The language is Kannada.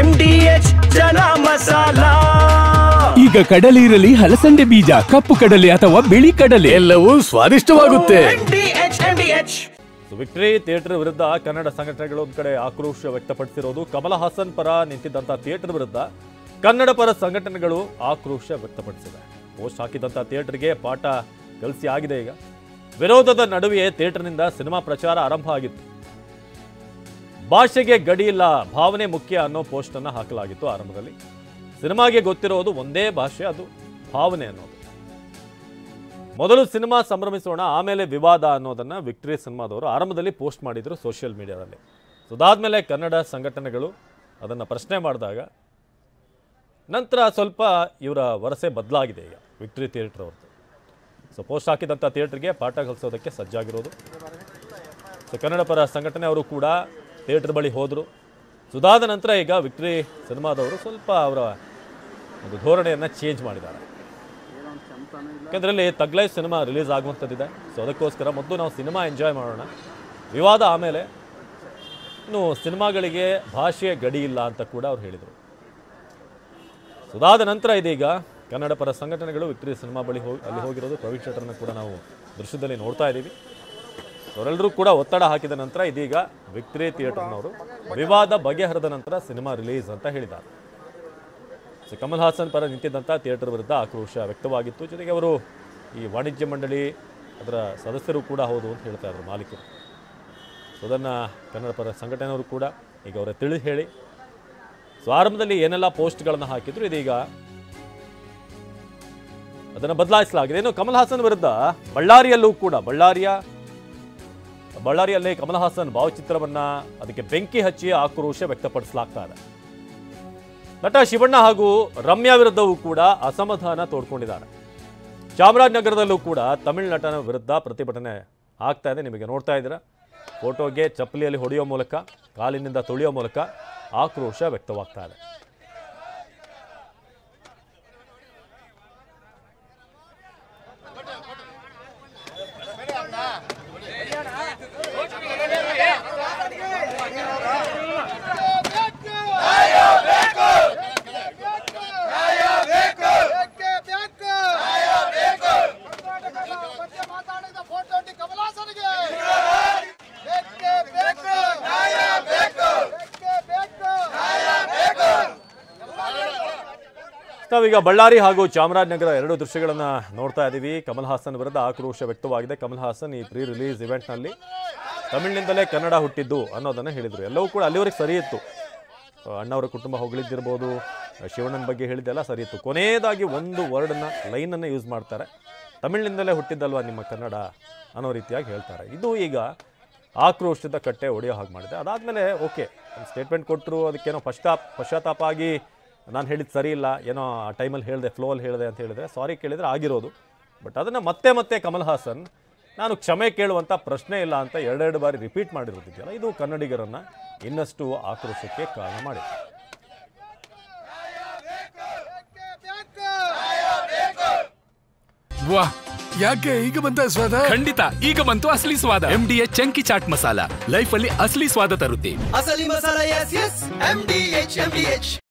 MDH ಚನಾ ಮಸಾಲ. ಈಗ ಕಡಲೆ ಇರಲಿ, ಹಲಸಂದೆ ಬೀಜ, ಕಪ್ಪು ಕಡಲೆ ಅಥವಾ ಬಿಳಿ ಕಡಲೆ, ಎಲ್ಲವೂ ಸ್ವಾದಿಷ್ಟವಾಗುತ್ತೆ. MDH. ವಿಕ್ಟರಿ ಥಿಯೇಟರ್ ವಿರುದ್ಧ ಕನ್ನಡ ಸಂಘಟನೆಗಳು ಒಂದು ಕಡೆ ಆಕ್ರೋಶ ವ್ಯಕ್ತಪಡಿಸಿರೋದು. ಕಮಲ್ ಹಾಸನ್ ಪರ ನಿಂತಿದ್ದಂಥ ಥಿಯೇಟರ್ ವಿರುದ್ಧ ಕನ್ನಡ ಪರ ಸಂಘಟನೆಗಳು ಆಕ್ರೋಶ ವ್ಯಕ್ತಪಡಿಸಿದೆ. ಪೋಸ್ಟ್ ಹಾಕಿದಂಥ ಥಿಯೇಟರ್ಗೆ ಪಾಠ ಕಲಿಸಿ ಆಗಿದೆ. ಈಗ ವಿರೋಧದ ನಡುವೆಯೇ ಥಿಯೇಟರ್ನಿಂದ ಸಿನಿಮಾ ಪ್ರಚಾರ ಆರಂಭ ಆಗಿತ್ತು. ಭಾಷೆಗೆ ಗಡಿ ಇಲ್ಲ, ಭಾವನೆ ಮುಖ್ಯ ಅನ್ನೋ ಪೋಸ್ಟ್ ಅನ್ನು ಹಾಕಲಾಗಿತ್ತು ಆರಂಭದಲ್ಲಿ. ಸಿನಿಮಾಗೆ ಗೊತ್ತಿರೋದು ಒಂದೇ ಭಾಷೆ, ಅದು ಭಾವನೆ ಅನ್ನೋದು. ಮೊದಲು ಸಿನಿಮಾ ಸಂಭ್ರಮಿಸೋಣ, ಆಮೇಲೆ ವಿವಾದ ಅನ್ನೋದನ್ನ ವಿಕ್ಟರಿ ಸಿನಿಮಾದವರು ಆರಂಭದಲ್ಲಿ ಪೋಸ್ಟ್ ಮಾಡಿದ್ರು ಸೋಷಿಯಲ್ ಮೀಡಿಯಾದಲ್ಲಿ. ಅದಾದ್ಮೇಲೆ ಕನ್ನಡ ಸಂಘಟನೆಗಳು ಅದನ್ನು ಪ್ರಶ್ನೆ ಮಾಡಿದಾಗ ನಂತರ ಸ್ವಲ್ಪ ಇವರ ವರಸೆ ಬದಲಾಗಿದೆ. ಈಗ ವಿಕ್ಟರಿ ಥಿಯೇಟರ್ ಅವ್ರದ್ದು ಪೋಸ್ಟ್ ಹಾಕಿದಂಥ ಥಿಯೇಟರ್ಗೆ ಪಾಠ ಕಲಿಸೋದಕ್ಕೆ ಸಜ್ಜಾಗಿರೋದು. ಕನ್ನಡ ಪರ ಸಂಘಟನೆ ಅವರು ಕೂಡ ಥಿಯೇಟರ್ ಬಳಿ ಹೋದರು. ಸುದಾದ ನಂತರ ಈಗ ವಿಕ್ಟರಿ ಸಿನಿಮಾದವರು ಸ್ವಲ್ಪ ಅವರ ಒಂದು ಧೋರಣೆಯನ್ನು ಚೇಂಜ್ ಮಾಡಿದ್ದಾರೆ. ಯಾಕೆಂದರೆ ಇಲ್ಲಿ ತಗ್ ಲೈಫ್ ಸಿನಿಮಾ ರಿಲೀಸ್ ಆಗುವಂಥದ್ದಿದೆ. ಅದಕ್ಕೋಸ್ಕರ ಮೊದಲು ನಾವು ಸಿನಿಮಾ ಎಂಜಾಯ್ ಮಾಡೋಣ, ವಿವಾದ ಆಮೇಲೆ. ಇನ್ನು ಸಿನಿಮಾಗಳಿಗೆ ಭಾಷೆಯ ಗಡಿ ಇಲ್ಲ ಅಂತ ಕೂಡ ಅವ್ರು ಹೇಳಿದರು. ಸುದಾದ ನಂತರ ಇದೀಗ ಕನ್ನಡ ಪರ ಸಂಘಟನೆಗಳು ವಿಕ್ಟರಿ ಸಿನಿಮಾ ಬಳಿ ಅಲ್ಲಿ ಹೋಗಿರೋದು. ಪ್ರವೀಣ್ ಶೆಟ್ಟರ್ನ ಕೂಡ ನಾವು ದೃಶ್ಯದಲ್ಲಿ ನೋಡ್ತಾ ಇದ್ದೀವಿ. ಅವರೆಲ್ಲರೂ ಕೂಡ ಒತ್ತಡ ಹಾಕಿದ ನಂತರ ಇದೀಗ ವಿಕ್ಟರಿ ಥಿಯೇಟರ್ನವರು ವಿವಾದ ಬಗೆಹರಿದ ನಂತರ ಸಿನಿಮಾ ರಿಲೀಸ್ ಅಂತ ಹೇಳಿದ್ದಾರೆ. ಕಮಲ್ ಹಾಸನ್ ಪರ ನಿಂತಿದ್ದಂಥ ಥಿಯೇಟರ್ ವಿರುದ್ಧ ಆಕ್ರೋಶ ವ್ಯಕ್ತವಾಗಿತ್ತು. ಜೊತೆಗೆ ಅವರು ಈ ವಾಣಿಜ್ಯ ಮಂಡಳಿ ಅದರ ಸದಸ್ಯರು ಕೂಡ ಹೌದು ಅಂತ ಹೇಳ್ತಾ ಇದ್ರು, ಮಾಲೀಕರು. ಅದನ್ನು ಕನ್ನಡ ಪರ ಸಂಘಟನೆಯವರು ಕೂಡ ಈಗ ಅವರ ತಿಳಿದು ಹೇಳಿ ಆರಂಭದಲ್ಲಿ ಏನೆಲ್ಲ ಪೋಸ್ಟ್ಗಳನ್ನು ಹಾಕಿದ್ರು, ಇದೀಗ ಅದನ್ನು ಬದಲಾಯಿಸಲಾಗಿದೆ. ಇನ್ನು ಕಮಲ್ ಹಾಸನ್ ವಿರುದ್ಧ ಬಳ್ಳಾರಿಯಲ್ಲೂ ಕೂಡ ಬಳ್ಳಾರಿಯಲ್ಲಿ ಕಮಲ್ ಹಾಸನ್ ಭಾವಚಿತ್ರವನ್ನ ಅದಕ್ಕೆ ಬೆಂಕಿ ಹಚ್ಚಿ ಆಕ್ರೋಶ ವ್ಯಕ್ತಪಡಿಸಲಾಗ್ತಾ ಇದೆ. ನಟ ಶಿವಣ್ಣ ಹಾಗೂ ರಮ್ಯಾ ವಿರುದ್ಧವೂ ಕೂಡ ಅಸಮಾಧಾನ ತೋಡ್ಕೊಂಡಿದ್ದಾರೆ. ಚಾಮರಾಜನಗರದಲ್ಲೂ ಕೂಡ ತಮಿಳು ನಟನ ವಿರುದ್ಧ ಪ್ರತಿಭಟನೆ ಆಗ್ತಾ ಇದೆ. ನಿಮಗೆ ನೋಡ್ತಾ ಇದ್ದೀರಾ, ಫೋಟೋಗೆ ಚಪ್ಪಲಿಯಲ್ಲಿ ಹೊಡೆಯೋ ಮೂಲಕ, ಕಾಲಿನಿಂದ ತುಳಿಯೋ ಮೂಲಕ ಆಕ್ರೋಶ ವ್ಯಕ್ತವಾಗ್ತಾ ಇದೆ. ನಾವೀಗ ಬಳ್ಳಾರಿ ಹಾಗೂ ಚಾಮರಾಜನಗರ ಎರಡು ದೃಶ್ಯಗಳನ್ನು ನೋಡ್ತಾ ಇದ್ದೀವಿ. ಕಮಲ್ ಹಾಸನ್ ವಿರುದ್ಧ ಆಕ್ರೋಶ ವ್ಯಕ್ತವಾಗಿದೆ. ಕಮಲ್ ಹಾಸನ್ ಈ ಪ್ರೀ ರಿಲೀಸ್ ಇವೆಂಟ್ನಲ್ಲಿ ತಮಿಳಿನಿಂದಲೇ ಕನ್ನಡ ಹುಟ್ಟಿದ್ದು ಅನ್ನೋದನ್ನು ಹೇಳಿದರು. ಎಲ್ಲವೂ ಕೂಡ ಅಲ್ಲಿವರೆಗೆ ಸರಿ ಇತ್ತು. ಅಣ್ಣವರ ಕುಟುಂಬ ಹೊಗಳಿದ್ದಿರ್ಬೋದು, ಶಿವಣ್ಣನ ಬಗ್ಗೆ ಹೇಳಿದ್ದೆಲ್ಲ ಸರಿ ಇತ್ತು. ಕೊನೆಯದಾಗಿ ಒಂದು ವರ್ಡನ್ನು, ಲೈನನ್ನು ಯೂಸ್ ಮಾಡ್ತಾರೆ, ತಮಿಳಿನಿಂದಲೇ ಹುಟ್ಟಿದ್ದಲ್ವ ನಿಮ್ಮ ಕನ್ನಡ ಅನ್ನೋ ರೀತಿಯಾಗಿ ಹೇಳ್ತಾರೆ. ಇದು ಈಗ ಆಕ್ರೋಶದ ಕಟ್ಟೆ ಹೊಡೆಯೋ ಹಾಗೆ ಮಾಡಿದೆ. ಅದಾದಮೇಲೆ ಓಕೆ, ಸ್ಟೇಟ್ಮೆಂಟ್ ಕೊಟ್ಟರು, ಅದಕ್ಕೇನೋ ಪಶ್ಚಾತ್ತಾಪ ಆಗಿ ನಾನು ಹೇಳಿದ್ದು ಸರಿ ಇಲ್ಲ, ಏನೋ ಆ ಟೈಮಲ್ಲಿ ಹೇಳಿದೆ, ಫ್ಲೋಲ್ಲಿ ಹೇಳಿದೆ ಅಂತ ಹೇಳಿದರೆ ಸಾರಿ ಕೇಳಿದರೆ ಆಗಿರೋದು. ಬಟ್ ಅದನ್ನು ಮತ್ತೆ ಕಮಲ್ ಹಾಸನ್ ನಾನು ಕ್ಷಮೆ ಕೇಳುವಂಥ ಪ್ರಶ್ನೆ ಇಲ್ಲ ಅಂತ ಎರಡೆರಡು ಬಾರಿ ರಿಪೀಟ್ ಮಾಡಿರೋದಿದೆಯಲ್ಲ, ಇದು ಕನ್ನಡಿಗರನ್ನು ಇನ್ನಷ್ಟು ಆಕ್ರೋಶಕ್ಕೆ ಕಾರಣ ಮಾಡಿದೆ. ವಾಹ್, ಯಾಕೆ ಈಗ ಬಂತ ಸ್ವಾದ? ಖಂಡಿತ ಈಗ ಬಂತು ಅಸಲಿ ಸ್ವಾದ. MDH chunky chaat masala life ಅಲ್ಲಿ ಅಸಲಿ ಸ್ವಾದ ತರುತ್ತೆ. ಅಸಲಿ ಮಸಾಲ, ಎಸ್ MDH.